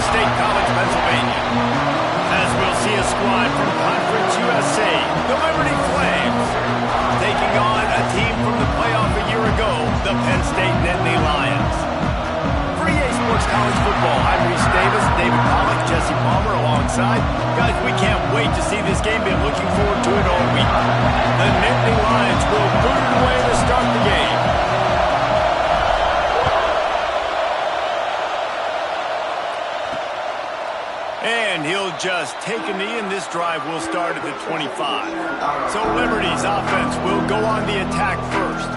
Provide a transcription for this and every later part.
State College, Pennsylvania. As we'll see a squad from Conference USA, the Liberty Flames, taking on a team from the playoff a year ago, the Penn State Nittany Lions. For EA Sports College Football, I'm Reese Davis, David Pollock, Jesse Palmer alongside. Guys, we can't wait to see this game. Been looking forward to it all week. The Nittany Lions will boot it away to start the game. And he'll just take a knee, and this drive will start at the 25. So Liberty's offense will go on the attack first.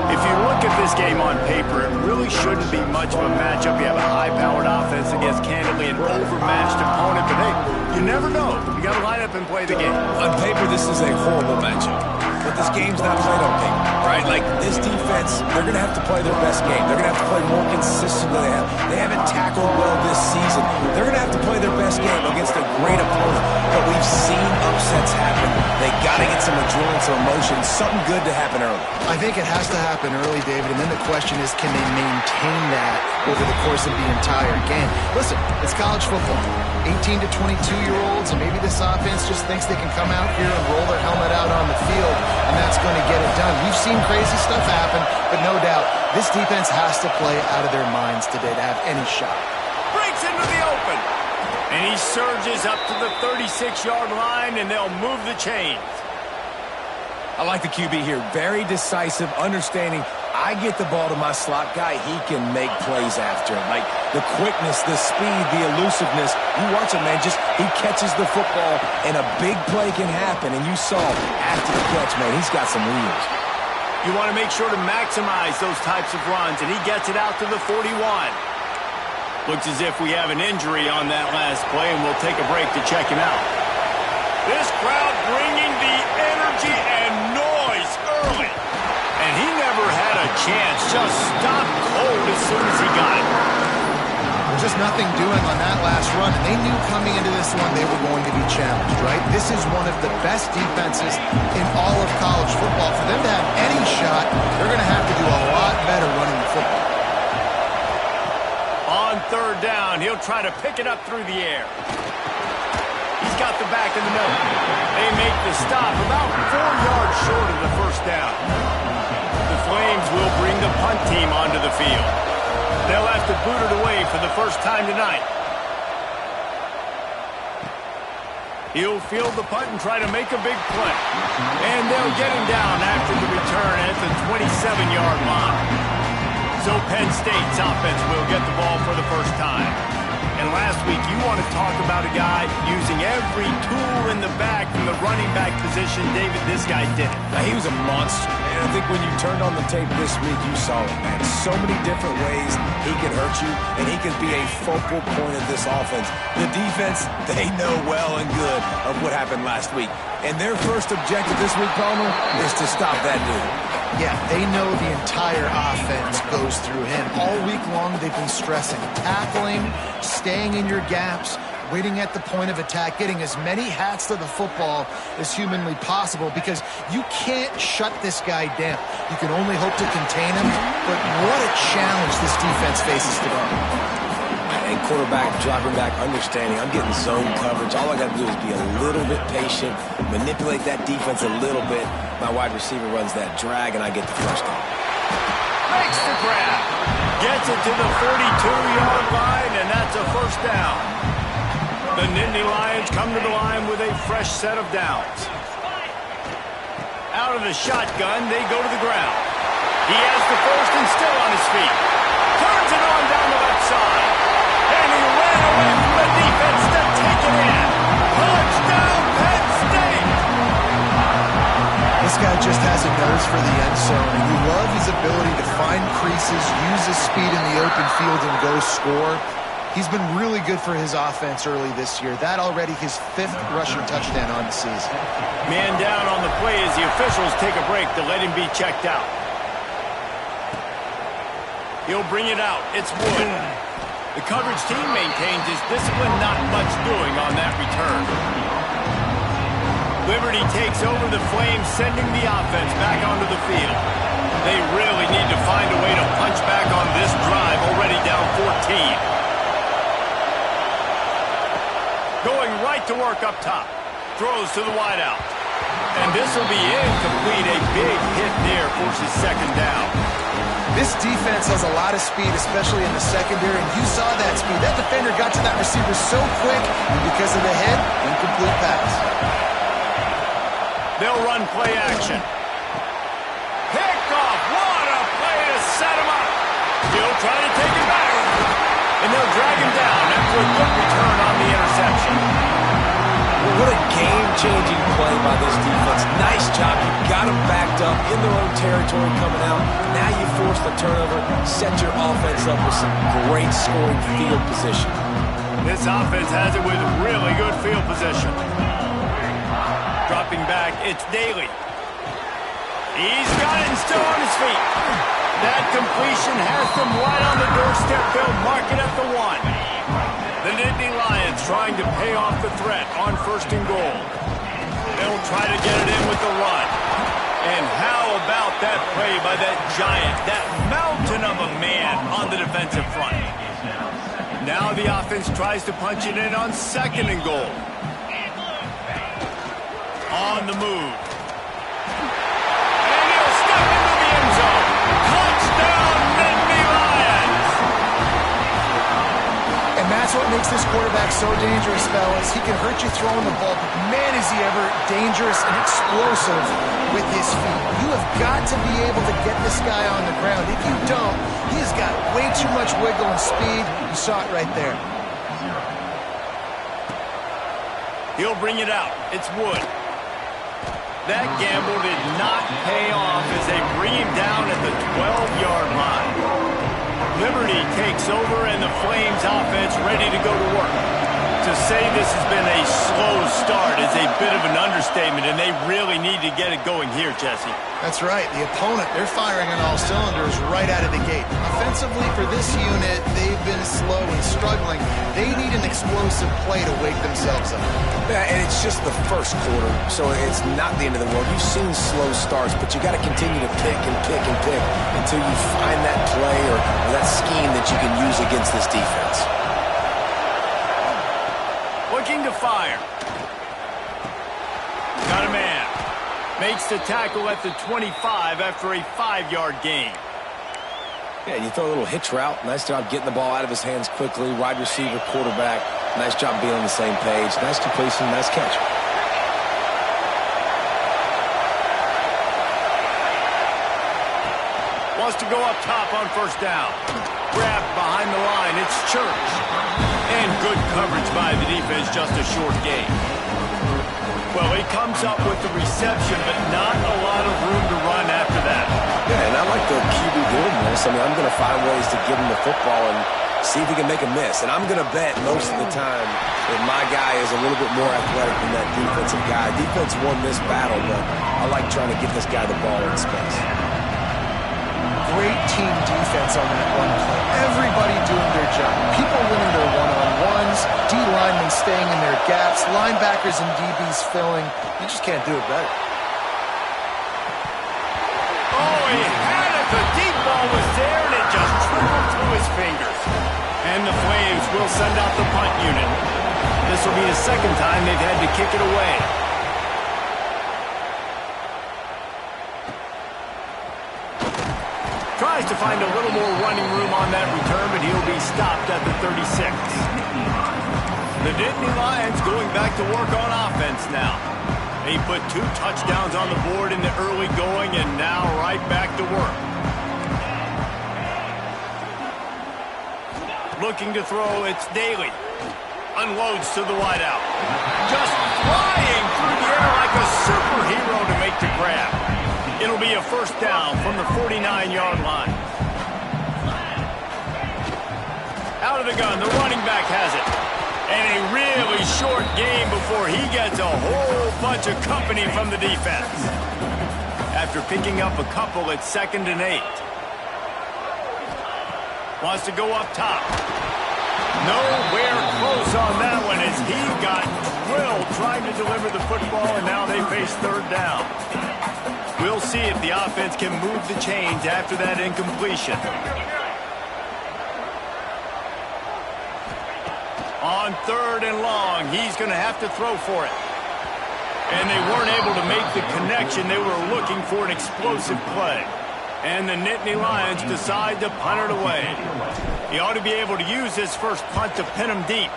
If you look at this game on paper, it really shouldn't be much of a matchup. You have a high-powered offense against candidly an overmatched opponent, but hey, you never know. You got to line up and play the game. On paper, this is a horrible matchup, but this game's not played on paper, right? Like, this defense, they're going to have to play their best game. They're going to have to play more consistently than they have. They haven't tackled well this season. They're going to have to play their best game against a great opponent, but we've seen upsets happen. They got to get some adrenaline, some emotion, something good to happen early. I think it has to happen early, David, and then the question is, can they maintain that over the course of the entire game? Listen, it's college football. 18 to 22-year-olds, and maybe this offense just thinks they can come out here and roll their helmet out on the field, and that's going to get it done. We've seen crazy stuff happen, but no doubt, this defense has to play out of their minds today to have any shot. Breaks into the open, and he surges up to the 36-yard line, and they'll move the chains. I like the QB here. Very decisive, understanding. I get the ball to my slot guy, he can make plays after it. Like the quickness, the speed, the elusiveness. You watch him, man, just he catches the football and a big play can happen. And you saw after the catch, man, he's got some wheels. You want to make sure to maximize those types of runs, and he gets it out to the 41. Looks as if we have an injury on that last play, and we'll take a break to check him out. This crowd bringing the energy and noise early. And he never had a chance. Just stopped cold as soon as he got it. There's just nothing doing on that last run. And they knew coming into this one they were going to be challenged, right? This is one of the best defenses in all of college football. For them to have any shot, they're going to have to do a lot better running the football. On third down, he'll try to pick it up through the air. He's got the back in the middle. They make the stop about 4 yards short of the first down. The Flames will bring the punt team onto the field. They'll have to boot it away for the first time tonight. He'll field the punt and try to make a big play. And they'll get him down after the return at the 27-yard line. So Penn State's offense will get the ball for the first time. And last week, you want to talk about a guy using every tool in the bag from the running back position. David, this guy did it. Now, he was a monster. And I think when you turned on the tape this week, you saw it, man. So many different ways he can hurt you, and he can be a focal point of this offense. The defense, they know well and good of what happened last week. And their first objective this week, Palmer, is to stop that dude. Yeah, they know the entire offense goes through him. All week long, they've been stressing tackling, staying in your gaps, waiting at the point of attack, getting as many hats to the football as humanly possible, because you can't shut this guy down. You can only hope to contain him, but what a challenge this defense faces today. And quarterback, dropping back, understanding, I'm getting zone coverage. All I got to do is be a little bit patient, manipulate that defense a little bit. My wide receiver runs that drag, and I get the first down. Makes the grab. Gets it to the 42-yard line, and that's a first down. The Nittany Lions come to the line with a fresh set of downs. Out of the shotgun, they go to the ground. He has the first and still on his feet. Turns it on down the left side. And he ran away from the defense to take it in. Touchdown, Penn State! This guy just has a nose for the end zone, and you love his ability to find creases, use his speed in the open field, and go score. He's been really good for his offense early this year. That already his 5th rushing touchdown on the season. Man down on the play as the officials take a break to let him be checked out. He'll bring it out. It's Wood. The coverage team maintains his discipline, not much doing on that return. Liberty takes over the Flames, sending the offense back onto the field. They really need to find a way to punch back on this drive, already down 14. back to work up top. Throws to the wideout. And this will be incomplete. A big hit there forces second down. This defense has a lot of speed, especially in the secondary, and you saw that speed. That defender got to that receiver so quick, and because of the hit, incomplete pass. They'll run play action. Picked off. What a play to set him up. Still trying to take it back. And they'll drag him down after a good return on the interception. Well, what a game-changing play by this defense. Nice job. You got them backed up in their own territory coming out. Now you force the turnover, set your offense up with some great scoring field position. This offense has it with really good field position. Dropping back, it's Daly. He's got it and still on his feet. That completion has them right on the doorstep. They'll mark it at the 1. The Nittany Lions trying to pay off the threat on 1st and goal. They'll try to get it in with the run. And how about that play by that giant, that mountain of a man on the defensive front? Now the offense tries to punch it in on 2nd and goal. On the move. And he'll step into the end zone. Touchdown, Nittany Lions! And that's what makes this quarterback so dangerous, fellas. He can hurt you throwing the ball, but man, is he ever dangerous and explosive with his feet. You have got to be able to get this guy on the ground. If you don't, he's got way too much wiggle and speed. You saw it right there. He'll bring it out. It's Wood. That gamble did not pay off as they bring him down at the 12-yard line. Liberty takes over and the Flames offense ready to go to work. To say this has been a slow start is a bit of an understatement, and they really need to get it going here, Jesse. That's right. The opponent, they're firing on all cylinders right out of the gate. Offensively, for this unit, they've been slow and struggling. They need an explosive play to wake themselves up. Yeah, and it's just the first quarter, so it's not the end of the world. You've seen slow starts, but you got to continue to pick and pick and pick until you find that play or that scheme that you can use against this defense. Looking to fire. Got a man. Makes the tackle at the 25 after a 5-yard gain. Yeah, you throw a little hitch route. Nice job getting the ball out of his hands quickly. Wide receiver, quarterback. Nice job being on the same page. Nice completion, nice catch. Wants to go up top on 1st down. Grabbed behind the line. It's Church. And good coverage by the defense, just a short gain. Well, he comes up with the reception, but not a lot of room to run after that. Yeah, and I like the QB doing this. I mean, I'm going to find ways to give him the football and see if he can make a miss. And I'm going to bet most of the time that my guy is a little bit more athletic than that defensive guy. Defense won this battle, but I like trying to get this guy the ball in space. Great team defense on that one play. Everybody doing their job. People winning their one-on-ones, D linemen staying in their gaps, linebackers and DBs filling. You just can't do it better. Oh, he had it. The deep ball was there, and it just trickled through his fingers. And the Flames will send out the punt unit. This will be the 2nd time they've had to kick it away. Tries to find a little more running room on that return, but he'll be stopped at the 36. The Nittany Lions going back to work on offense now. They put 2 touchdowns on the board in the early going, and now right back to work. Looking to throw, it's Daly. Unloads to the wideout. Just flying through the air like a superhero to make the grab. It'll be a 1st down from the 49-yard line. Out of the gun, the running back has it. And a really short game before he gets a whole bunch of company from the defense. After picking up a couple at 2nd and 8. Wants to go up top. Nowhere close on that one as he got drilled trying to deliver the football, and now they face 3rd down. We'll see if the offense can move the chains after that incompletion. On 3rd and long, he's going to have to throw for it. And they weren't able to make the connection. They were looking for an explosive play. And the Nittany Lions decide to punt it away. He ought to be able to use his first punt to pin him deep.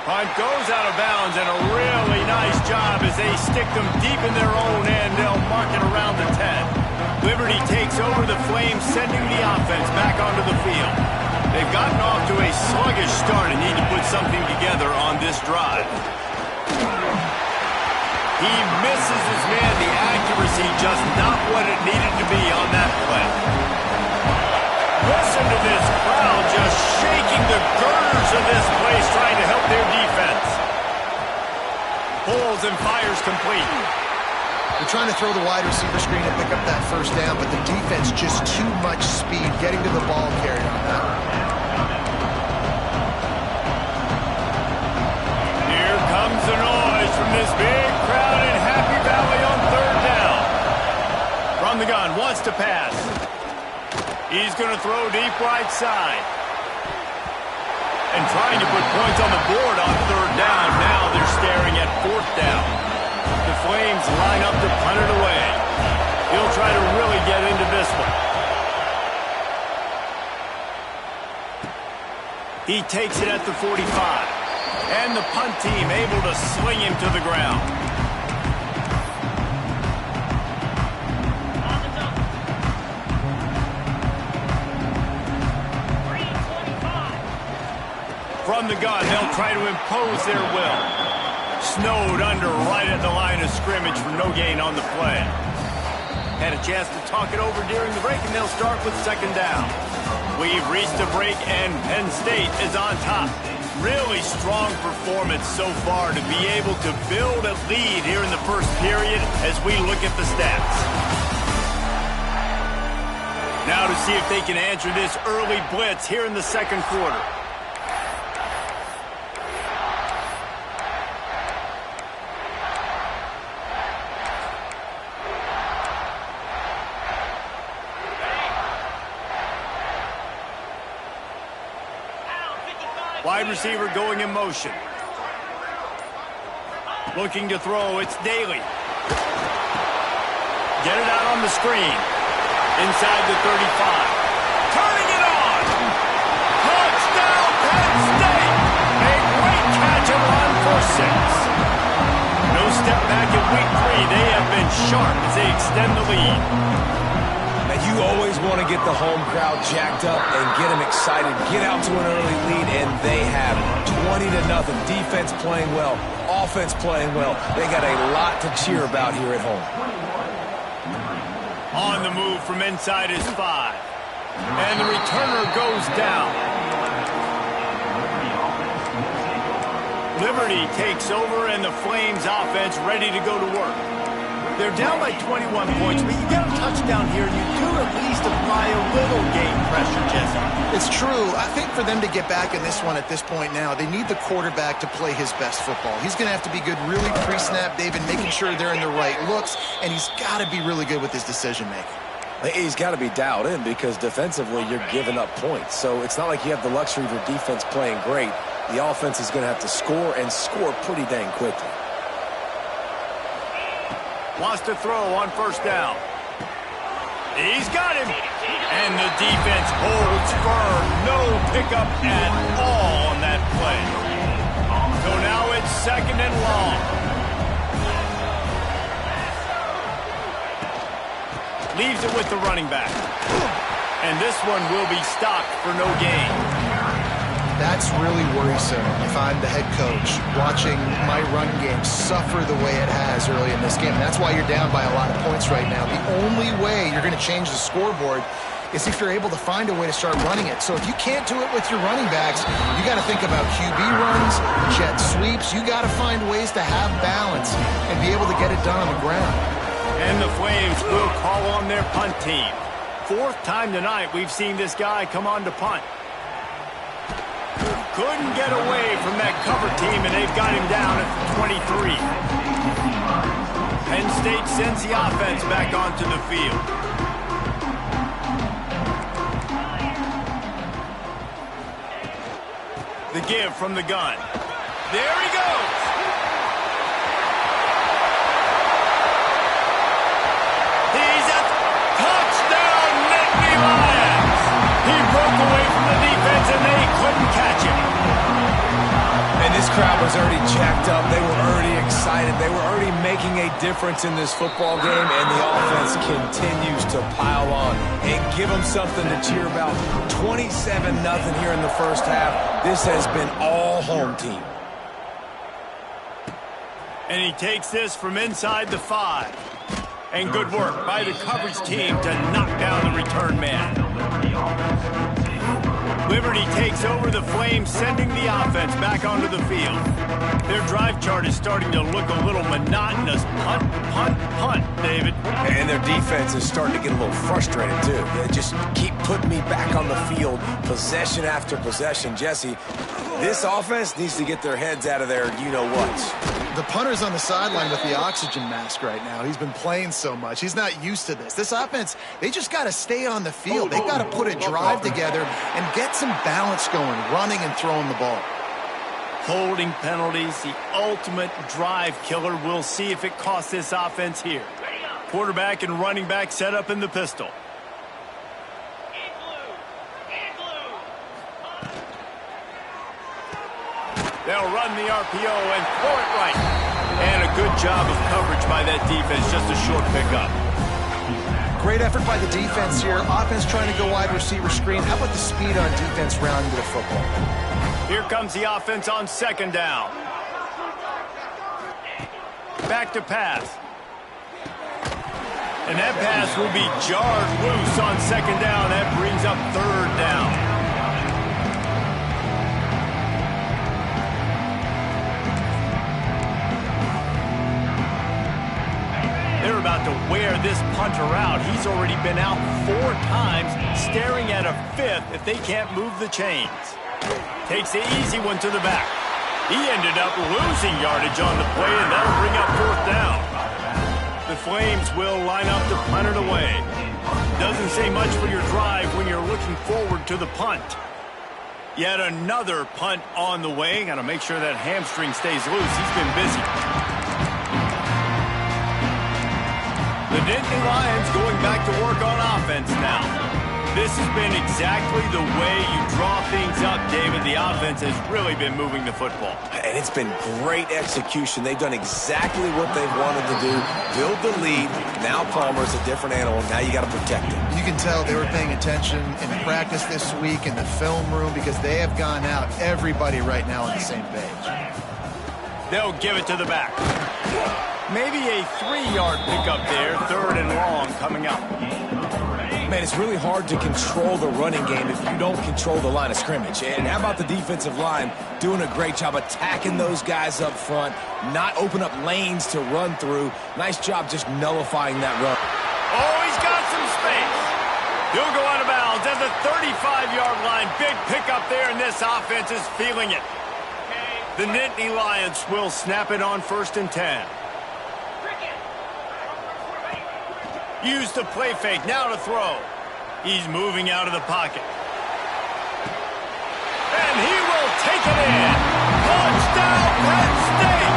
Punt goes out of bounds, and a really nice job as they stick them deep in their own end. They'll mark it around the 10. Liberty takes over the Flames, sending the offense back onto the field. They've gotten off to a sluggish start and need to put something together on this drive. He misses his man. The accuracy just not what it needed to be on that play. Listen to this crowd just shaking the girders of this place, trying to help their defense. Pulls and fires complete. They're trying to throw the wide receiver screen and pick up that first down, but the defense just too much speed getting to the ball carrier on that. Here comes the noise from this big crowd in Happy Valley on 3rd down. From the gun, wants to pass. He's going to throw deep right side. And trying to put points on the board on 3rd down. Now they're staring at 4th down. The Flames line up to punt it away. He'll try to really get into this one. He takes it at the 45. And the punt team able to sling him to the ground. From the gun, they'll try to impose their will. Snowed under right at the line of scrimmage for no gain on the play. Had a chance to talk it over during the break, and they'll start with 2nd down. We've reached a break, and Penn State is on top. Really strong performance so far to be able to build a lead here in the first period as we look at the stats. Now to see if they can answer this early blitz here in the 2nd quarter. Wide receiver going in motion. Looking to throw, it's Daly. Get it out on the screen. Inside the 35. Turning it on! Touchdown, Penn State! A great catch and run for 6. No step back in week 3. They have been sharp as they extend the lead. You always want to get the home crowd jacked up and get them excited, get out to an early lead, and they have 20-0. Defense playing well, offense playing well. They got a lot to cheer about here at home. On the move from inside his 5. And the returner goes down. Liberty takes over, and the Flames offense ready to go to work. They're down by 21 points, but you get a touchdown here, and you do at least apply a little game pressure, Jesse. It's true. I think for them to get back in this one at this point now, they need the quarterback to play his best football. He's going to have to be good really pre-snap, David, making sure they're in the right looks, and he's got to be really good with his decision-making. He's got to be dialed in because defensively you're giving up points. So it's not like you have the luxury of your defense playing great. The offense is going to have to score and score pretty dang quickly. Wants to throw on 1st down. He's got him. And the defense holds firm. No pickup at all on that play. So now it's 2nd and long. Leaves it with the running back. And this one will be stopped for no gain. That's really worrisome if I'm the head coach watching my run game suffer the way it has early in this game. That's why you're down by a lot of points right now. The only way you're going to change the scoreboard is if you're able to find a way to start running it. So if you can't do it with your running backs, you got to think about QB runs, jet sweeps. You got to find ways to have balance and be able to get it done on the ground. And the Flames will call on their punt team. 4th time tonight we've seen this guy come on to punt. Couldn't get away from that cover team, and they've got him down at 23. Penn State sends the offense back onto the field. The give from the gun. There he goes. He's a touchdown, Nittany Lions. He broke away from the defense, and they couldn't catch him. And this crowd was already jacked up. They were already excited. They were already making a difference in this football game, and the offense continues to pile on and give them something to cheer about. 27-0 here in the first half. This has been all home team. And he takes this from inside the 5. And good work by the coverage team to knock down the return man. Liberty takes over the Flames, sending the offense back onto the field. Their drive chart is starting to look a little monotonous. Punt, punt, punt, David. And their defense is starting to get a little frustrated, too. They just keep putting me back on the field, possession after possession. Jesse, this offense needs to get their heads out of their you-know-whats. The punter's on the sideline with the oxygen mask right now. He's been playing so much. He's not used to this. This offense, they just got to stay on the field. They've got to put a drive together and get some balance going, running and throwing the ball. Holding penalties, the ultimate drive killer. We'll see if it costs this offense here. Quarterback and running back set up in the pistol. They'll run the RPO and throw it right. And a good job of coverage by that defense. Just a short pickup. Great effort by the defense here. Offense trying to go wide receiver screen. How about the speed on defense rounding to the football? Here comes the offense on second down. Back to pass. And that pass will be jarred loose on second down. That brings up third down. They're about to wear this punter out. He's already been out 4 times, staring at a 5th if they can't move the chains. Takes the easy one to the back. He ended up losing yardage on the play, and that'll bring up 4th down. The Flames will line up to punt it away. Doesn't say much for your drive when you're looking forward to the punt. Yet another punt on the way. Got to make sure that hamstring stays loose. He's been busy. The Nittany Lions going back to work on offense now. This has been exactly the way you draw things up, David. The offense has really been moving the football. And it's been great execution. They've done exactly what they've wanted to do. Build the lead. Now Palmer's a different animal. Now you got to protect him. You can tell they were paying attention in practice this week in the film room because they have gone out, everybody right now on the same page. They'll give it to the back. Maybe a 3-yard pickup there. 3rd and long coming up. Man, it's really hard to control the running game if you don't control the line of scrimmage. And how about the defensive line doing a great job attacking those guys up front, not open up lanes to run through. Nice job just nullifying that run. Oh, he's got some space. He'll go out of bounds at the 35-yard line. Big pickup there, and this offense is feeling it. The Nittany Lions will snap it on 1st and 10. Use the play fake, now to throw. He's moving out of the pocket. And he will take it in. Touchdown, Penn State!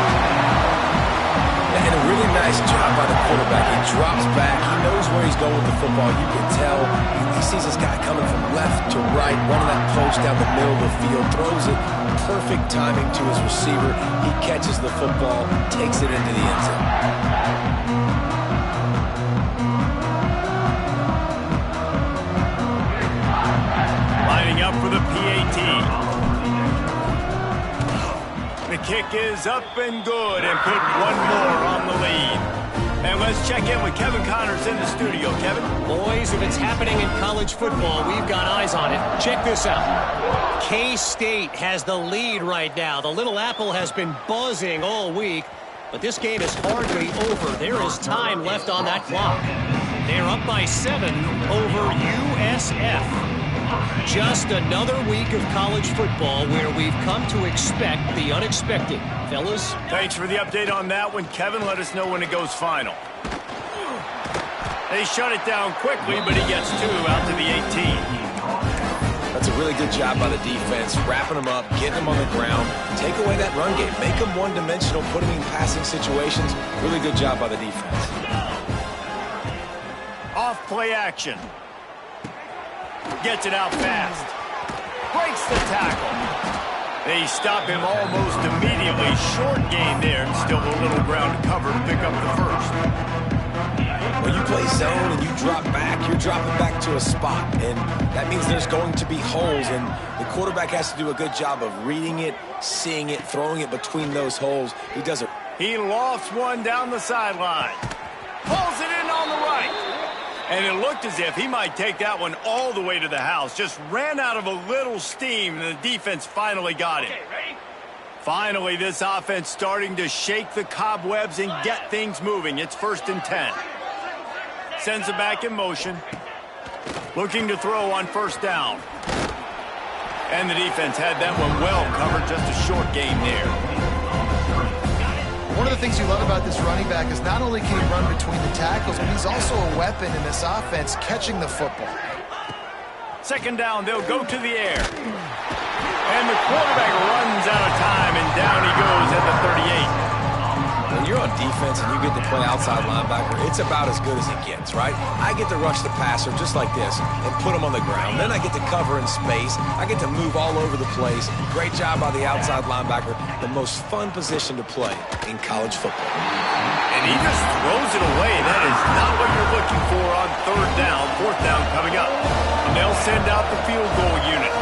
And a really nice job by the quarterback. He drops back. He knows where he's going with the football. You can tell. He sees this guy coming from left to right, running that post down the middle of the field, throws it. Perfect timing to his receiver. He catches the football, takes it into the end zone. Lining up for the PAT. The kick is up and good and put one more on the lead. And let's check in with Kevin Connors in the studio. Kevin? Boys, if it's happening in college football, we've got eyes on it. Check this out. K-State has the lead right now. The Little Apple has been buzzing all week, but this game is hardly over. There is time left on that clock. They're up by 7 over USF. Just another week of college football where we've come to expect the unexpected. Fellas? Thanks for the update on that one, Kevin. Let us know when it goes final. They shut it down quickly, but he gets 2 out to the 18. That's a really good job by the defense, wrapping them up, getting them on the ground, take away that run game, make them one-dimensional, put them in passing situations. Really good job by the defense. Off play action. Gets it out fast. Breaks the tackle. They stop him almost immediately. Short gain there, and still a little ground to cover to pick up the first. When you play zone and you drop back, you're dropping back to a spot, and that means there's going to be holes, and the quarterback has to do a good job of reading it, seeing it, throwing it between those holes. He does it. He lofts one down the sideline. Pulls it in on the right. And it looked as if he might take that one all the way to the house. Just ran out of a little steam, and the defense finally got him. Finally, this offense starting to shake the cobwebs and get things moving. It's 1st and 10. Sends it back in motion. Looking to throw on 1st down. And the defense had that one well covered. Just a short gain there. One of the things you love about this running back is not only can he run between the tackles, but he's also a weapon in this offense catching the football. 2nd down, they'll go to the air. And the quarterback runs out of time, and down he goes at the 38. When you're on defense and you get to play outside linebacker, it's about as good as it gets, right? I get to rush the passer just like this and put him on the ground. Then I get to cover in space. I get to move all over the place. Great job by the outside linebacker. The most fun position to play in college football. And he just throws it away. That is not what you're looking for on 3rd down. 4th down coming up. And they'll send out the field goal unit.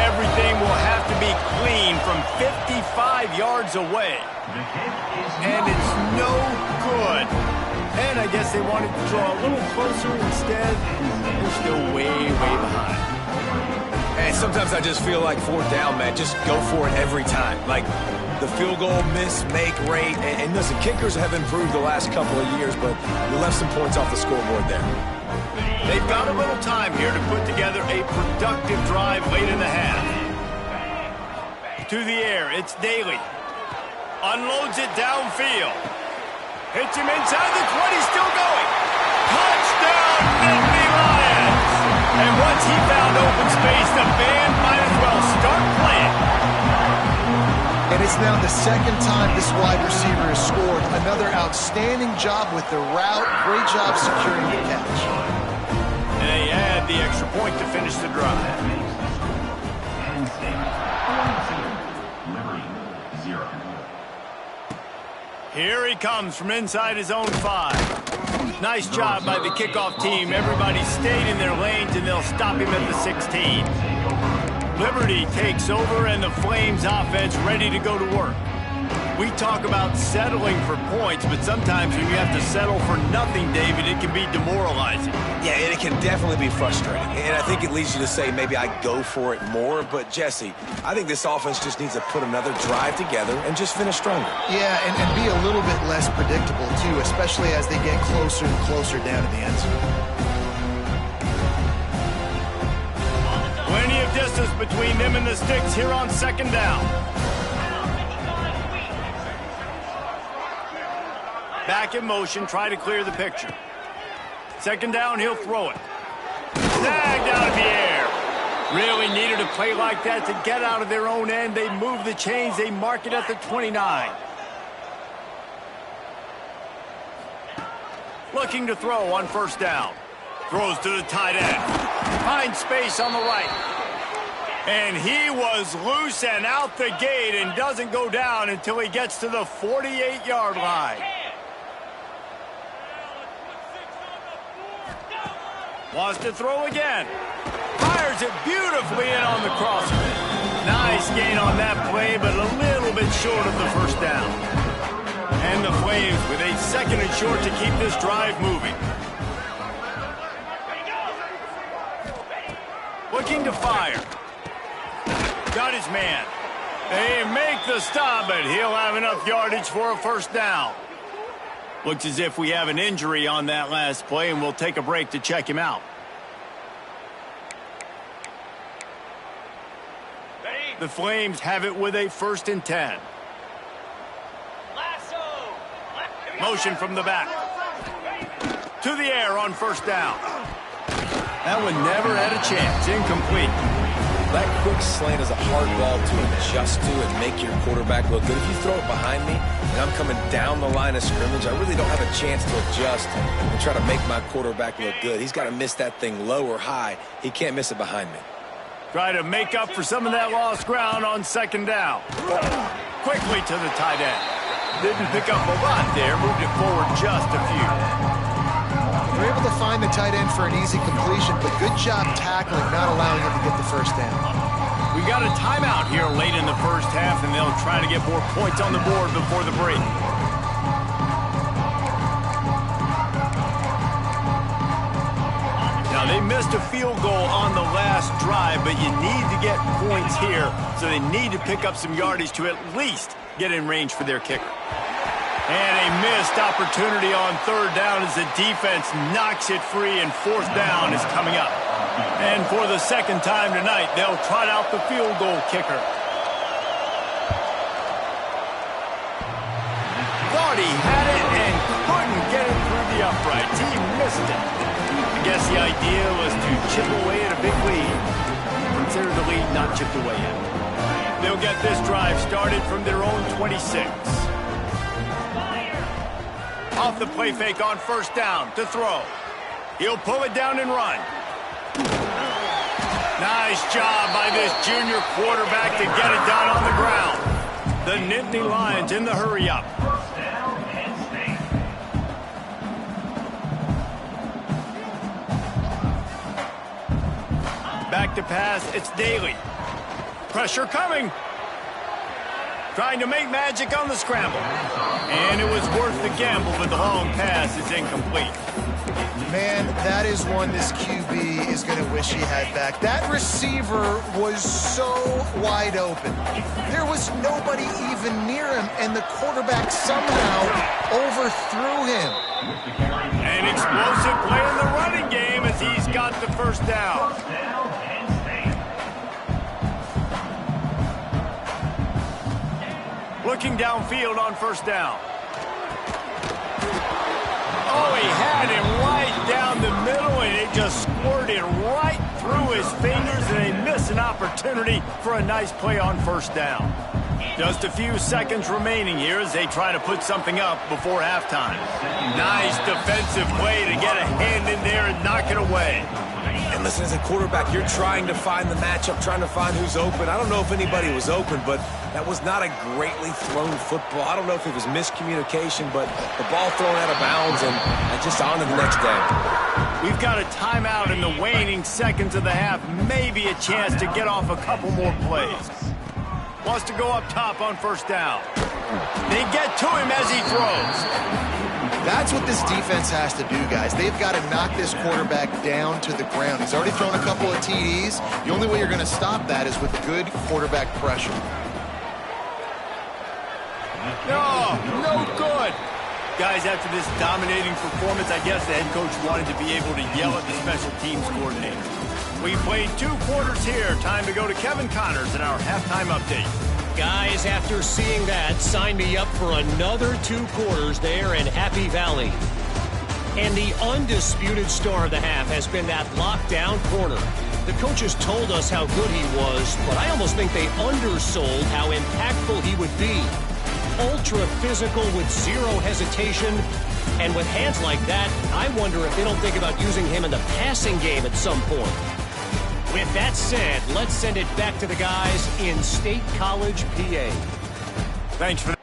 Everything will have to be clean from 55 yards away. And it's no good. And I guess they wanted to draw a little closer instead. They're still way, way behind. And sometimes I just feel like 4th down, man, just go for it every time. Like the field goal miss-make rate. And listen, kickers have improved the last couple of years, but you left some points off the scoreboard there. They've got a little time here to put together a productive drive late in the half. To the air, it's Daly. Unloads it downfield. Hits him inside the 20, still going. Touchdown, Nittany Lions! And once he found open space, the band might as well start playing. And it's now the 2nd time this wide receiver has scored. Another outstanding job with the route. Great job securing the catch. And they add the extra point to finish the drive. Here he comes from inside his own 5. Nice job by the kickoff team. Everybody stayed in their lanes, and they'll stop him at the 16. Liberty takes over, and the Flames offense ready to go to work. We talk about settling for points, but sometimes when you have to settle for nothing, David, it can be demoralizing. Yeah, and it can definitely be frustrating. And I think it leads you to say maybe I go for it more. But, Jesse, I think this offense just needs to put another drive together and just finish stronger. Yeah, and be a little bit less predictable, too, especially as they get closer and closer down to the end zone. Plenty of distance between them and the sticks here on 2nd down. Back in motion, try to clear the picture. 2nd down, he'll throw it. Snagged out of the air. Really needed a play like that to get out of their own end. They move the chains. They mark it at the 29. Looking to throw on 1st down. Throws to the tight end. Finds space on the right. And he was loose and out the gate and doesn't go down until he gets to the 48-yard line. Wants to throw again. Fires it beautifully in on the crosser. Nice gain on that play, but a little bit short of the 1st down. And the Flames with a 2nd and short to keep this drive moving. Looking to fire. Got his man. They make the stop, but he'll have enough yardage for a 1st down. Looks as if we have an injury on that last play, and we'll take a break to check him out. The Flames have it with a 1st and 10. Motion from the back. To the air on 1st down. That one never had a chance. Incomplete. That quick slant is a hard ball to adjust to and make your quarterback look good. If you throw it behind me and I'm coming down the line of scrimmage, I really don't have a chance to adjust and try to make my quarterback look good. He's got to miss that thing low or high. He can't miss it behind me. Try to make up for some of that lost ground on second down. Quickly to the tight end. Didn't pick up a lot there, moved it forward just a few. They're able to find the tight end for an easy completion, but good job tackling, not allowing him to get the first down. We got a timeout here late in the first half, and they'll try to get more points on the board before the break. Now, they missed a field goal on the last drive, but you need to get points here, so they need to pick up some yardage to at least get in range for their kicker. And a missed opportunity on third down as the defense knocks it free, and fourth down is coming up. And for the second time tonight, they'll trot out the field goal kicker. Thought he had it and couldn't get it through the uprights. He missed it. I guess the idea was to chip away at a big lead. Consider the lead not chipped away yet. They'll get this drive started from their own 26. Off the play fake on first down to throw. He'll pull it down and run. Nice job by this junior quarterback to get it down on the ground. The Nittany Lions in the hurry-up. Back to pass, it's Daly. Pressure coming. Trying to make magic on the scramble. And it was worth the gamble, but the long pass is incomplete. Man, that is one this QB is going to wish he had back. That receiver was so wide open. There was nobody even near him, and the quarterback somehow overthrew him. An explosive play in the running game as he's got the first down. Looking downfield on first down. Oh, he had him right down the middle, and it just squirted right through his fingers, and they miss an opportunity for a nice play on first down. Just a few seconds remaining here as they try to put something up before halftime. Nice defensive play to get a hand in there and knock it away. And listen, as a quarterback, you're trying to find the matchup, trying to find who's open. I don't know if anybody was open, but that was not a greatly thrown football. I don't know if it was miscommunication, but the ball thrown out of bounds, and just on to the next day. We've got a timeout in the waning seconds of the half. Maybe a chance to get off a couple more plays. Wants to go up top on first down. They get to him as he throws. That's what this defense has to do, guys. They've got to knock this quarterback down to the ground. He's already thrown a couple of TDs. The only way you're going to stop that is with good quarterback pressure. No good. Guys, after this dominating performance, I guess the head coach wanted to be able to yell at the special teams coordinator. We played 2 quarters here. Time to go to Kevin Connors in our halftime update. Guys, after seeing that, sign me up for another 2 quarters there in Happy Valley. And the undisputed star of the half has been that lockdown corner. The coaches told us how good he was, but I almost think they undersold how impactful he would be. Ultra physical with zero hesitation. And with hands like that, I wonder if they don't think about using him in the passing game at some point. With that said, let's send it back to the guys in State College, PA. Thanks for that.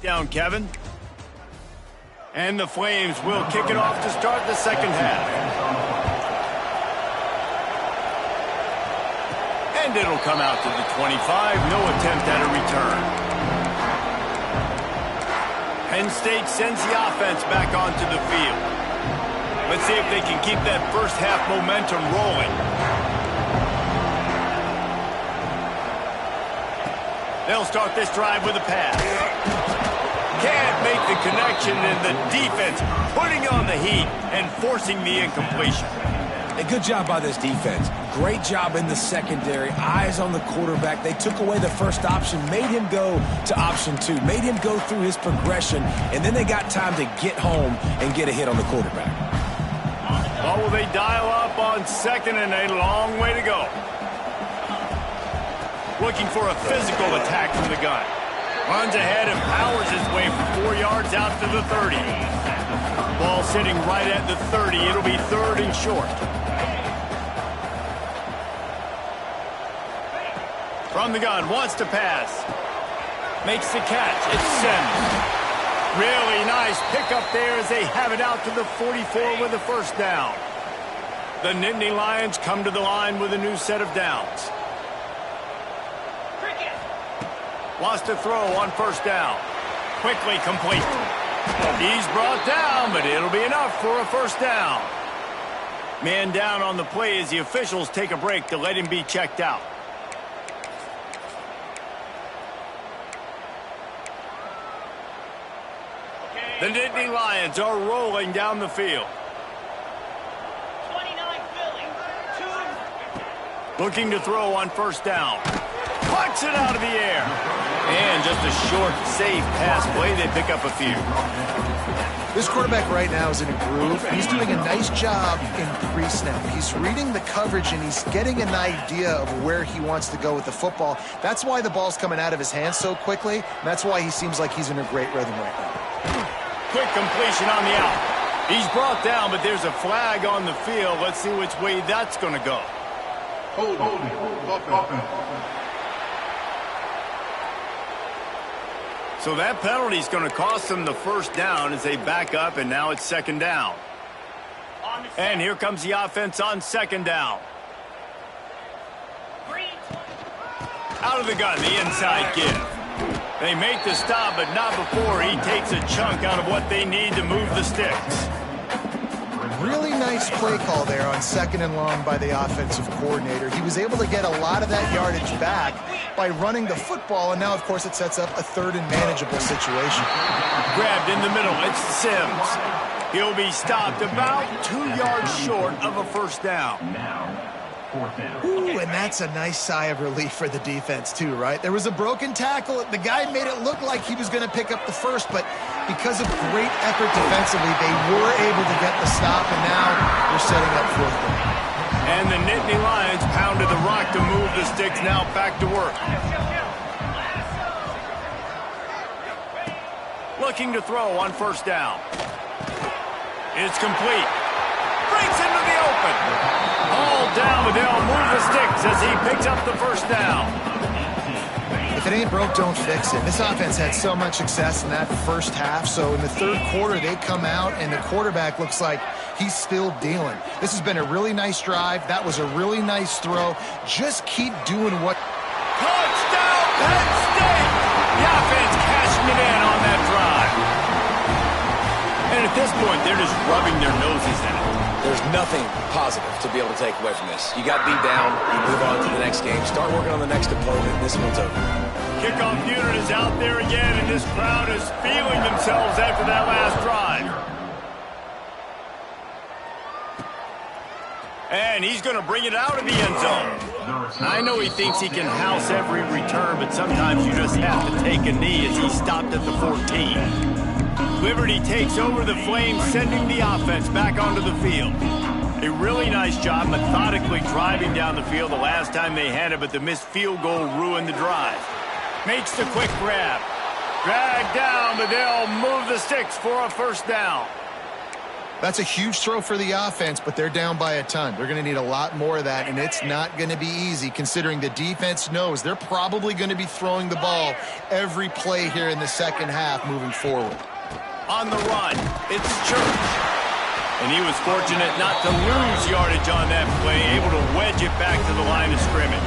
Down, Kevin. And the Flames will kick it off to start the second half. And it'll come out to the 25. No attempt at a return. Penn State sends the offense back onto the field. Let's see if they can keep that first half momentum rolling. They'll start this drive with a pass. Can't make the connection, and the defense putting on the heat and forcing the incompletion. A good job by this defense. Great job in the secondary. Eyes on the quarterback. They took away the first option, made him go to option 2, made him go through his progression, and then they got time to get home and get a hit on the quarterback. Oh, will they dial up on 2nd and a long way to go. Looking for a physical attack from the gun. Runs ahead and powers his way for 4 yards out to the 30. Ball sitting right at the 30. It'll be 3rd and short. From the gun, wants to pass. Makes the catch. It's Sims. Really nice pickup there as they have it out to the 44 with a first down. The Nittany Lions come to the line with a new set of downs. Wants to throw on first down. Quickly complete. He's brought down, but it'll be enough for a first down. Man down on the play as the officials take a break to let him be checked out. The Nittany Lions are rolling down the field. 29 Philly. Looking to throw on first down. Plucks it out of the air. And just a short, safe pass play. They pick up a few. This quarterback right now is in a groove, and he's doing a nice job in pre-snap. He's reading the coverage, and he's getting an idea of where he wants to go with the football. That's why the ball's coming out of his hands so quickly, and that's why he seems like he's in a great rhythm right now. Quick completion on the out. He's brought down, but there's a flag on the field. Let's see which way that's going to go. Hold on. So that penalty is going to cost them the first down as they back up, and now it's 2nd down. And here comes the offense on 2nd down. Out of the gun, the inside give. They make the stop, but not before he takes a chunk out of what they need to move the sticks. Really nice play call there on 2nd and long by the offensive coordinator. He was able to get a lot of that yardage back by running the football, and now, of course, it sets up a 3rd and manageable situation. Grabbed in the middle, it's Sims. He'll be stopped about 2 yards short of a first down. Ooh, and that's a nice sigh of relief for the defense, too, right? There was a broken tackle. The guy made it look like he was going to pick up the first, but because of great effort defensively, they were able to get the stop, and now they're setting up 4th down. And the Nittany Lions pounded the rock to move the sticks, now back to work. Looking to throw on first down. It's complete. Breaks into the open. All down, but they'll move the sticks as he picks up the first down. If it ain't broke, don't fix it. This offense had so much success in that first half, so in the 3rd quarter, they come out, and the quarterback looks like he's still dealing. This has been a really nice drive. That was a really nice throw. Just keep doing what... Touchdown, Penn State! The offense cashing it in on that drive. And at this point, they're just rubbing their noses in it. There's nothing positive to be able to take away from this. You got beat down, you move on to the next game, start working on the next opponent. This one's over. Kickoff unit is out there again, and this crowd is feeling themselves after that last drive. And he's going to bring it out of the end zone. I know he thinks he can house every return, but sometimes you just have to take a knee as he stopped at the 14. Liberty takes over the Flames, sending the offense back onto the field. A really nice job methodically driving down the field the last time they had it, but the missed field goal ruined the drive. Makes the quick grab. Dragged down, but they'll move the sticks for a first down. That's a huge throw for the offense, but they're down by a ton. They're going to need a lot more of that, and it's not going to be easy considering the defense knows they're probably going to be throwing the ball every play here in the second half moving forward. On the run, it's Church. And he was fortunate not to lose yardage on that play, able to wedge it back to the line of scrimmage.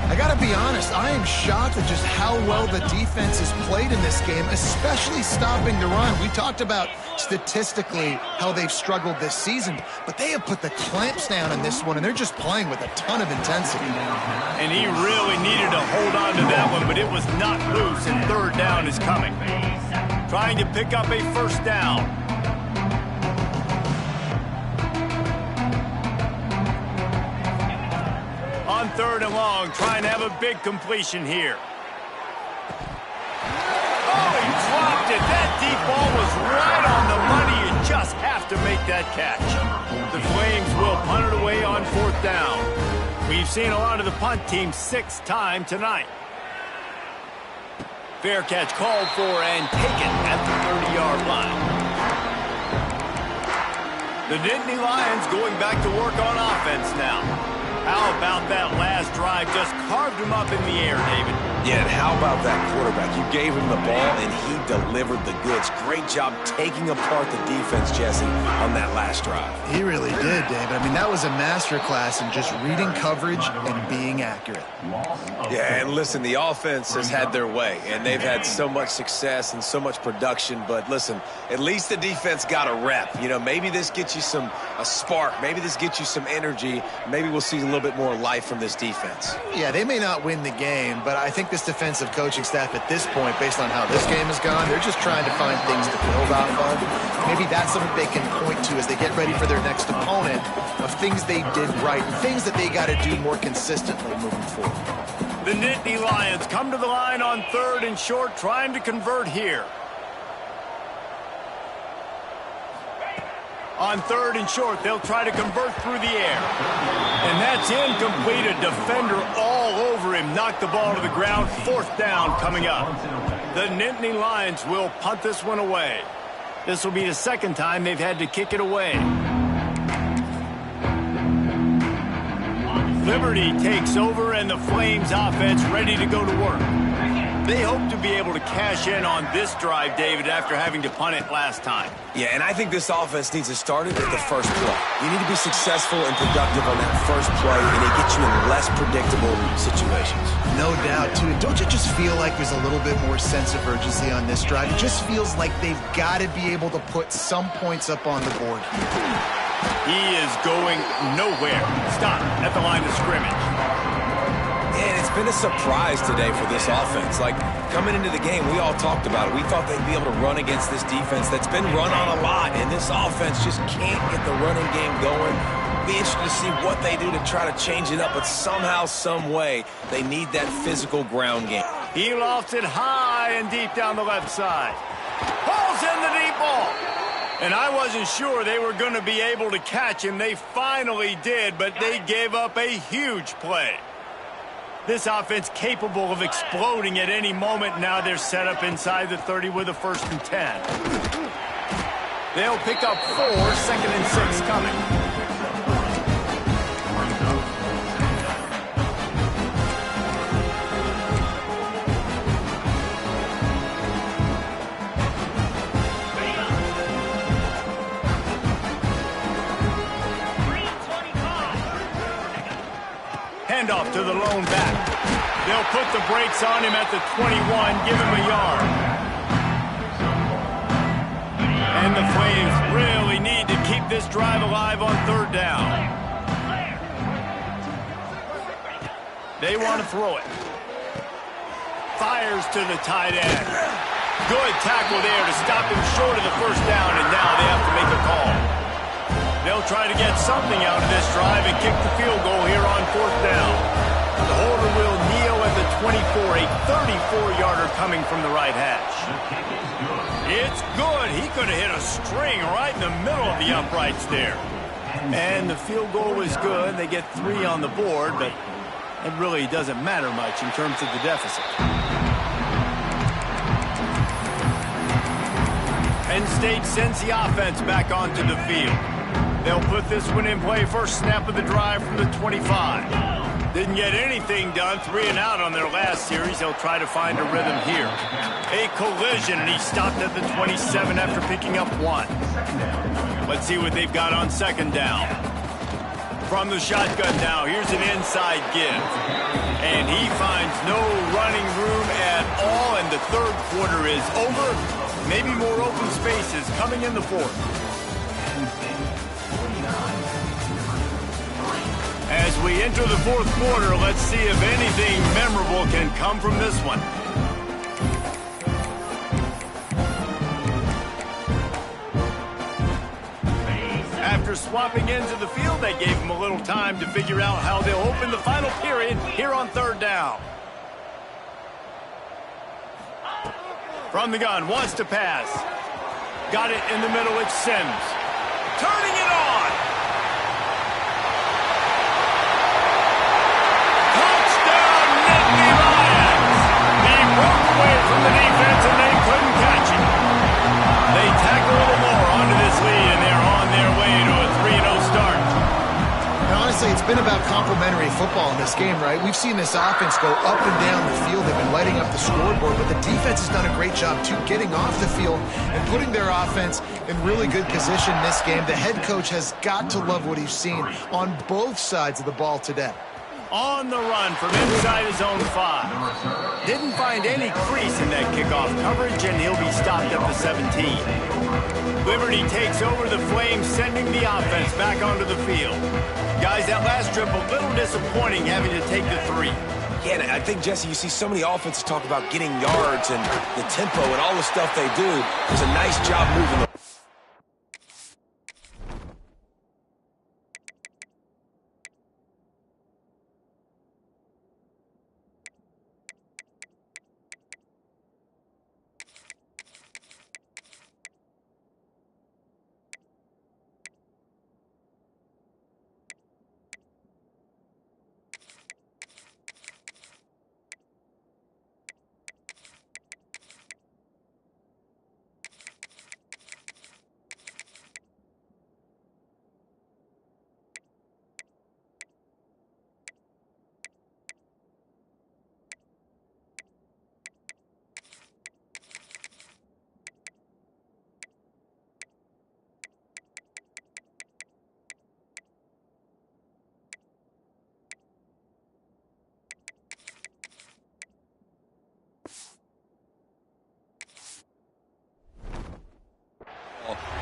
I got to be honest, I am shocked at just how well the defense has played in this game, especially stopping the run. We talked about statistically how they've struggled this season, but they have put the clamps down in this one, and they're just playing with a ton of intensity. And he really needed to hold on to that one, but it was not loose, and third down is coming. Trying to pick up a first down. On third and long, trying to have a big completion here. Oh, he dropped it. That deep ball was right on the money. You just have to make that catch. The Flames will punt it away on fourth down. We've seen a lot of the punt team 6 times tonight. Fair catch called for and taken at the 30-yard line. The Nittany Lions going back to work on offense now. How about that last drive? Just carved him up in the air, David. Yeah, and how about that quarterback? You gave him the ball, and he delivered the goods. Great job taking apart the defense, Jesse, on that last drive. He really did, David. I mean, that was a masterclass in just reading coverage and being accurate. Yeah, and listen, the offense has had their way, and they've had so much success and so much production. But listen, at least the defense got a rep. You know, maybe this gets you a spark. Maybe this gets you some energy. Maybe we'll see a little bit more life from this defense. Yeah, they may not win the game, but I think this defensive coaching staff at this point, based on how this game has gone, they're just trying to find things to build off of. Maybe that's something they can point to as they get ready for their next opponent of things they did right, things that they got to do more consistently moving forward. The Nittany Lions come to the line on third and short, trying to convert here. On third and short, they'll try to convert through the air. And that's incomplete. A defender all over him. Knocked the ball to the ground. Fourth down coming up. The Nittany Lions will punt this one away. This will be the second time they've had to kick it away. Liberty takes over, and the Flames offense ready to go to work. They hope to be able to cash in on this drive, David, after having to punt it last time. Yeah, and I think this offense needs to start it at the first play. You need to be successful and productive on that first play, and it gets you in less predictable situations. No doubt, too. Don't you just feel like there's a little bit more sense of urgency on this drive? It just feels like they've got to be able to put some points up on the board here. He is going nowhere. Stop at the line of scrimmage. And it's been a surprise today for this offense. Like, coming into the game, we all talked about it. We thought they'd be able to run against this defense that's been run on a lot, and this offense just can't get the running game going. Be interested to see what they do to try to change it up, but somehow, some way, they need that physical ground game. He lofts it high and deep down the left side. Pulls in the deep ball. And I wasn't sure they were going to be able to catch him. They finally did, but they gave up a huge play. This offense capable of exploding at any moment. Now they're set up inside the 30 with a 1st and 10. They'll pick up 4, 2nd and 6 coming. Handoff to the lone back. They'll put the brakes on him at the 21, give him a yard. And the Flames really need to keep this drive alive on third down. They want to throw it. Fires to the tight end. Good tackle there to stop him short of the first down, and now they have to make a call. They'll try to get something out of this drive and kick the field goal here on 4th down. The holder will kneel at the 24, a 34-yarder coming from the right hash. It's good. He could have hit a string right in the middle of the uprights there. And the field goal was good. They get 3 on the board, but it really doesn't matter much in terms of the deficit. Penn State sends the offense back onto the field. They'll put this one in play first snap of the drive from the 25. Didn't get anything done, 3 and out on their last series. They'll try to find a rhythm here. A collision, and he stopped at the 27 after picking up 1. Let's see what they've got on second down. From the shotgun now, here's an inside give. And he finds no running room at all, and the third quarter is over. Maybe more open spaces coming in the fourth. As we enter the fourth quarter, let's see if anything memorable can come from this one. After swapping ends of the field, they gave him a little time to figure out how they'll open the final period here on third down. From the gun, wants to pass. Got it in the middle, it's Sims. Turning it on. Touchdown, Nittany Lions. He broke away from the defense and they couldn't catch it. They tack a little more onto this lead and they're on their way to a 3-0 start. And honestly, it's been about complementary football in this game, right? We've seen this offense go up and down the field. They've been lighting up the scoreboard, but the defense has done a great job, too, getting off the field and putting their offense in really good position in this game. The head coach has got to love what he's seen on both sides of the ball today. On the run from inside his own 5. Didn't find any crease in that kickoff coverage, and he'll be stopped at the 17. Liberty takes over the Flames, sending the offense back onto the field. Guys, that last trip a little disappointing, having to take the 3. Yeah, and I think, Jesse, you see so many offenses talk about getting yards and the tempo and all the stuff they do. It's a nice job moving the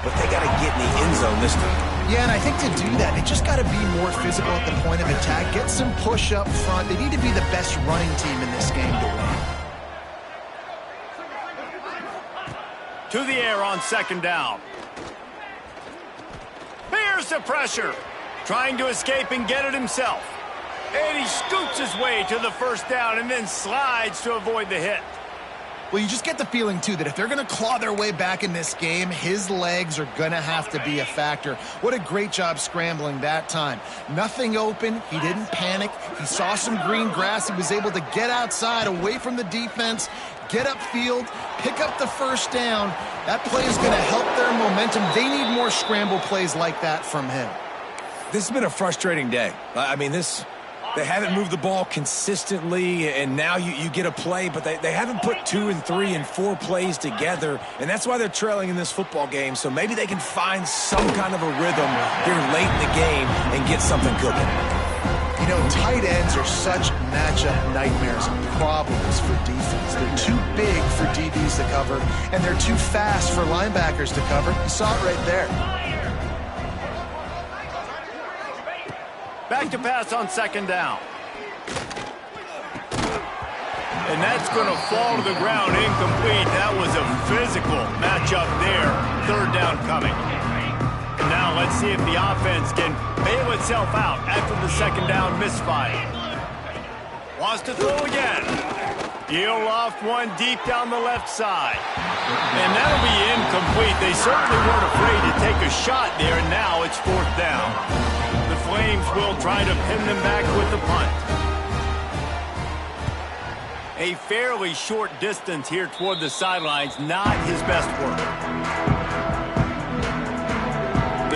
but they got to get in the end zone this time. Yeah, and I think to do that, they just got to be more physical at the point of attack, get some push up front. They need to be the best running team in this game to win. To the air on second down. Here's the pressure. Trying to escape and get it himself. And he scoots his way to the first down and then slides to avoid the hit. Well, you just get the feeling, too, that if they're going to claw their way back in this game, his legs are going to have to be a factor. What a great job scrambling that time. Nothing open. He didn't panic. He saw some green grass. He was able to get outside, away from the defense, get upfield, pick up the first down. That play is going to help their momentum. They need more scramble plays like that from him. This has been a frustrating day. I mean, they haven't moved the ball consistently, and now you get a play, but they haven't put 2 and 3 and 4 plays together, and that's why they're trailing in this football game. So maybe they can find some kind of a rhythm here late in the game and get something cooking. You know, tight ends are such matchup nightmares and problems for defense. They're too big for DBs to cover, and they're too fast for linebackers to cover. You saw it right there. Back to pass on second down. And that's going to fall to the ground incomplete. That was a physical matchup there. Third down coming. And now let's see if the offense can bail itself out after the second down misfire. Wants to throw again. He'll loft one deep down the left side. And that'll be incomplete. They certainly weren't afraid to take a shot there, and now it's fourth down. The Flames will try to pin them back with the punt. A fairly short distance here toward the sidelines, not his best work.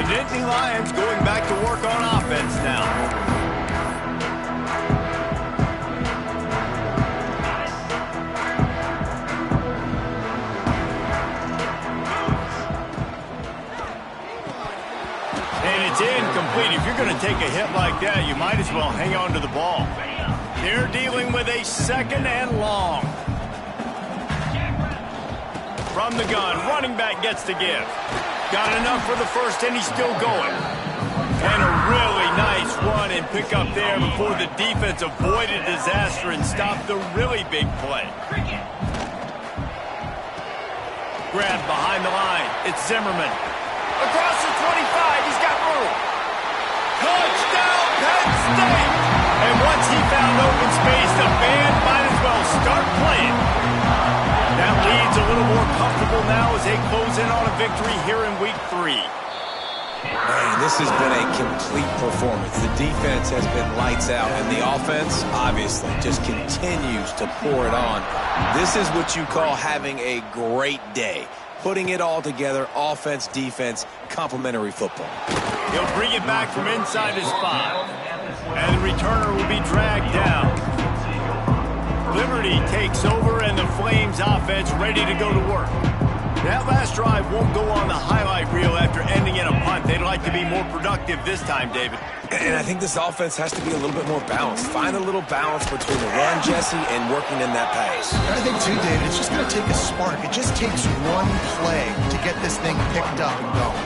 Nittany Lions going back to work on offense now. And it's incomplete. If you're going to take a hit like that, you might as well hang on to the ball. They're dealing with a 2nd and long. From the gun, running back gets to give. Got enough for the first, and he's still going. And a really nice run and pick up there before the defense avoided disaster and stopped the really big play. Grab behind the line. It's Zimmerman. Across the 25, he's got room. Touchdown, Penn State! And once he found open space, the band might as well start playing. That lead's a little more comfortable now as they close in on a victory here in Week 3. Man, this has been a complete performance. The defense has been lights out, and the offense, obviously, just continues to pour it on. This is what you call having a great day. Putting it all together, offense, defense, complementary football. He'll bring it back from inside his 5. And the returner will be dragged down. Liberty takes over, and the Flames offense ready to go to work. That last drive won't go on the highlight reel after ending in a punt. They'd like to be more productive this time, David. And I think this offense has to be a little bit more balanced. Find a little balance between the run, Jesse, and working in that pass. I think, too, David, it's just going to take a spark. It just takes one play to get this thing picked up and going.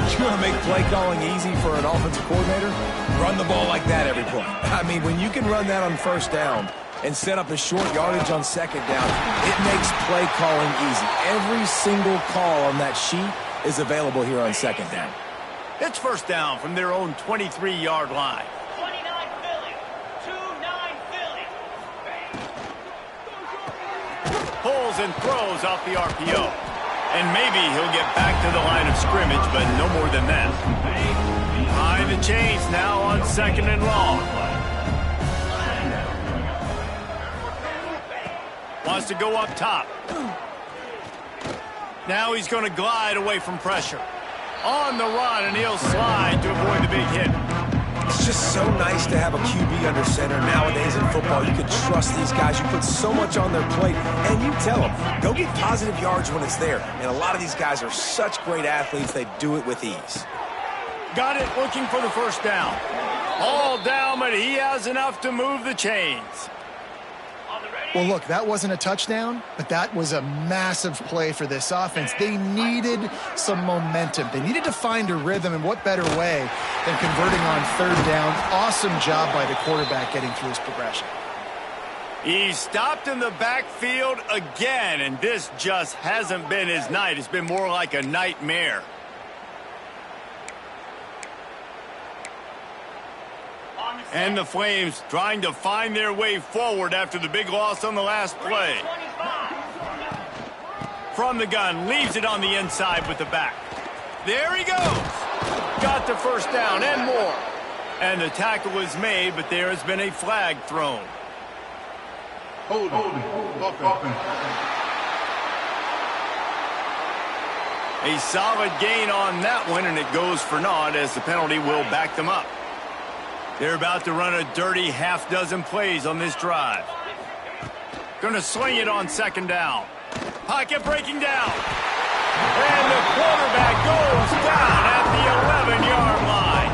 You want to make play calling easy for an offensive coordinator? Run the ball like that every play. I mean, when you can run that on first down and set up a short yardage on second down, it makes play calling easy. Every single call on that sheet is available here on second down. It's first down from their own 23-yard line. 29 Philly. 2-9 Philly. Pulls and throws off the RPO. And maybe he'll get back to the line of scrimmage, but no more than that. Behind the chains now on 2nd and long. Wants to go up top. Now he's going to glide away from pressure. On the run, and he'll slide to avoid the big hit. It's just so nice to have a QB under center. Nowadays in football, you can trust these guys. You put so much on their plate, and you tell them, go get positive yards when it's there. And a lot of these guys are such great athletes, they do it with ease. Got it, looking for the first down. All down, but he has enough to move the chains. Well, look, that wasn't a touchdown, but that was a massive play for this offense. They needed some momentum. They needed to find a rhythm, and what better way than converting on 3rd down. Awesome job by the quarterback getting through his progression. He's stopped in the backfield again, and this just hasn't been his night. It's been more like a nightmare. And the Flames trying to find their way forward after the big loss on the last play. From the gun, leaves it on the inside with the back. There he goes. Got the first down and more. And the tackle is made, but there has been a flag thrown. Holding. A solid gain on that one, and it goes for naught as the penalty will back them up. They're about to run a dirty half-dozen plays on this drive. Going to sling it on 2nd down. Pocket breaking down. And the quarterback goes down at the 11-yard line.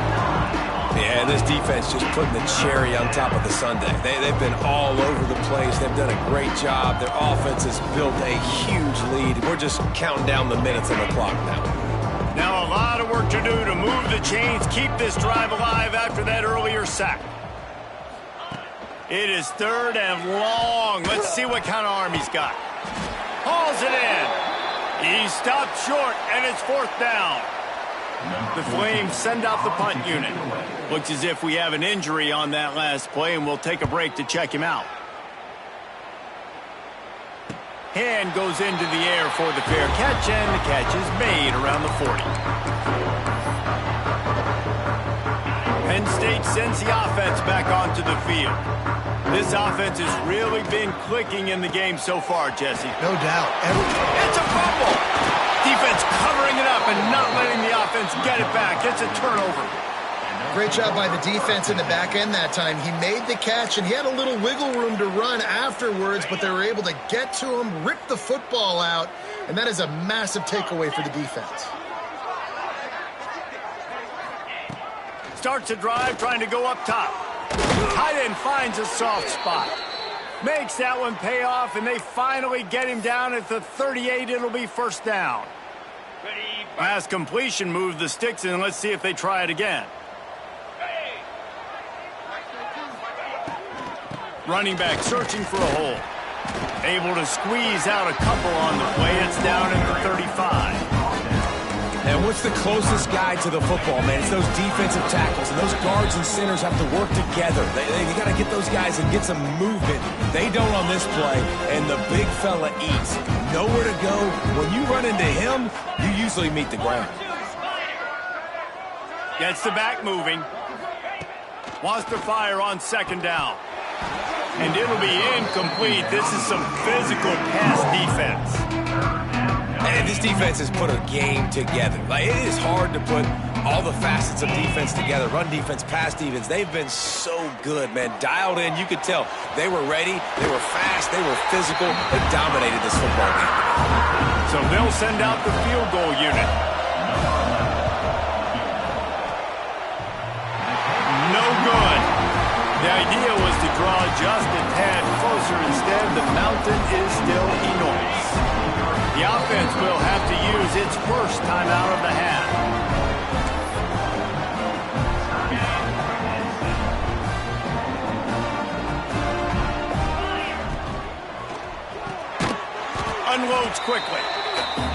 Yeah, this defense just putting the cherry on top of the sundae. They've been all over the place. They've done a great job. Their offense has built a huge lead. We're just counting down the minutes on the clock now. Now a lot of work to do to move the chains, keep this drive alive after that earlier sack. It is 3rd and long. Let's see what kind of arm he's got. Hauls it in. He stopped short, and it's 4th down. The Flames send out the punt unit. Looks as if we have an injury on that last play, and we'll take a break to check him out. Hand goes into the air for the fair catch, and the catch is made around the 40. Penn State sends the offense back onto the field. This offense has really been clicking in the game so far, Jesse. No doubt. It's a fumble. Defense covering it up and not letting the offense get it back. It's a turnover. Great job by the defense in the back end that time. He made the catch, and he had a little wiggle room to run afterwards, but they were able to get to him, rip the football out, and that is a massive takeaway for the defense. Starts a drive, trying to go up top. Tight end finds a soft spot. Makes that one pay off, and they finally get him down at the 38. It'll be first down. Last completion moved the sticks in. Let's see if they try it again. Running back searching for a hole. Able to squeeze out a couple on the play. It's down at the 35. And what's the closest guy to the football, man? It's those defensive tackles, and those guards and centers have to work together. They got to get those guys and get some movement. They don't on this play, and the big fella eats. Nowhere to go. When you run into him, you usually meet the ground. Gets the back moving. Wants to fire on second down. And it'll be incomplete. This is some physical pass defense. And this defense has put a game together. Like, it is hard to put all the facets of defense together. Run defense, pass defense. They've been so good, man. Dialed in. You could tell they were ready. They were fast. They were physical. They dominated this football game. So they'll send out the field goal unit. No good. The idea was to draw just a tad closer. Instead, the mountain is still enormous. The offense will have to use its first timeout of the half. Unloads quickly.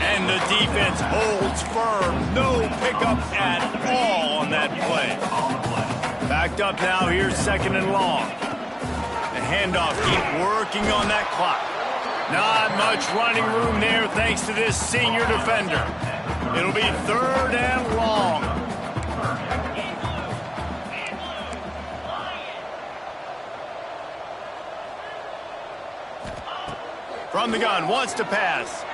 And the defense holds firm. No pickup at all on that play. Backed up now. Here's second and long. The handoff, keep working on that clock. Not much running room there thanks to this senior defender. It'll be third and long. From the gun, wants to pass.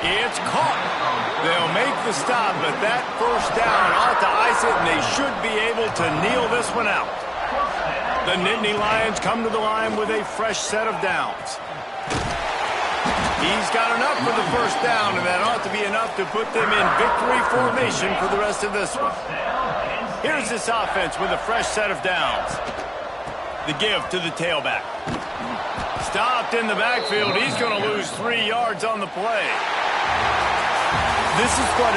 It's caught. They'll make the stop, but that first down ought to ice it, and they should be able to kneel this one out. The Nittany Lions come to the line with a fresh set of downs. He's got enough for the first down, and that ought to be enough to put them in victory formation for the rest of this one. Here's this offense with a fresh set of downs. The give to the tailback. Stopped in the backfield. He's going to lose 3 yards on the play. This is what